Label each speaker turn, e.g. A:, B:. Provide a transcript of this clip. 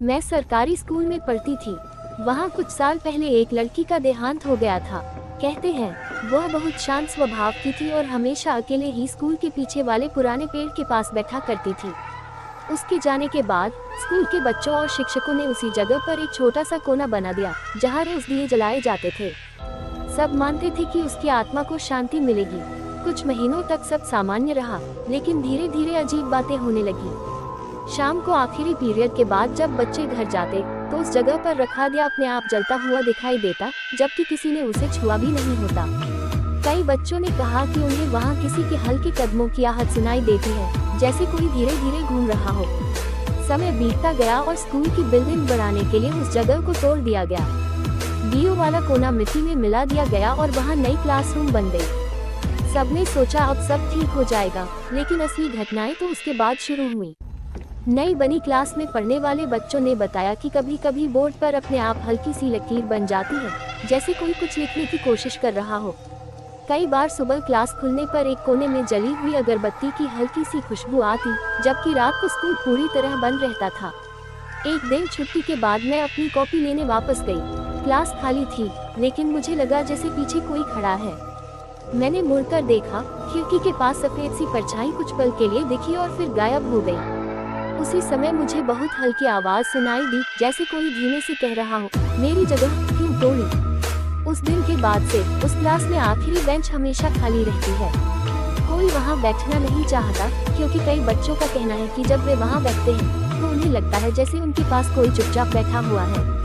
A: मैं सरकारी स्कूल में पढ़ती थी। वहाँ कुछ साल पहले एक लड़की का देहांत हो गया था। कहते हैं वह बहुत शांत स्वभाव की थी और हमेशा अकेले ही स्कूल के पीछे वाले पुराने पेड़ के पास बैठा करती थी। उसके जाने के बाद स्कूल के बच्चों और शिक्षकों ने उसी जगह पर एक छोटा सा कोना बना दिया जहाँ रोज दिए जलाए जाते थे। सब मानते थे कि उसकी आत्मा को शांति मिलेगी। कुछ महीनों तक सब सामान्य रहा, लेकिन धीरे धीरे अजीब बातें होने लगी। शाम को आखिरी पीरियड के बाद जब बच्चे घर जाते तो उस जगह पर रखा दिया अपने आप जलता हुआ दिखाई देता, जबकि किसी ने उसे छुआ भी नहीं होता। कई बच्चों ने कहा कि उन्हें वहाँ किसी के हल्के कदमों की आहट सुनाई देती है, जैसे कोई धीरे धीरे घूम रहा हो। समय बीतता गया और स्कूल की बिल्डिंग बनाने के लिए उस जगह को तोड़ दिया गया। डीओ वाला कोना मिट्टी में मिला दिया गया और वहाँ नई क्लासरूम बन गई। सबने सोचा अब सब ठीक हो जाएगा, लेकिन असली घटनाएं तो उसके बाद शुरू हुई। नई बनी क्लास में पढ़ने वाले बच्चों ने बताया कि कभी कभी बोर्ड पर अपने आप हल्की सी लकीर बन जाती है, जैसे कोई कुछ लिखने की कोशिश कर रहा हो। कई बार सुबह क्लास खुलने पर एक कोने में जली हुई अगरबत्ती की हल्की सी खुशबू आती, जबकि रात को स्कूल पूरी तरह बंद रहता था। एक दिन छुट्टी के बाद मैं अपनी कॉपी लेने वापस गई। क्लास खाली थी, लेकिन मुझे लगा जैसे पीछे कोई खड़ा है। मैंने मुड़कर देखा, खिड़की के पास सफेद सी परछाई कुछ पल के लिए दिखी और फिर गायब हो गई। उसी समय मुझे बहुत हल्की आवाज सुनाई दी, जैसे कोई धीमे से कह रहा हो, मेरी जगह क्यों तोड़ी। उस दिन के बाद से उस क्लास में आखिरी बेंच हमेशा खाली रहती है। कोई वहाँ बैठना नहीं चाहता, क्योंकि कई बच्चों का कहना है कि जब वे वहाँ बैठते हैं तो उन्हें लगता है जैसे उनके पास कोई चुपचाप बैठा हुआ है।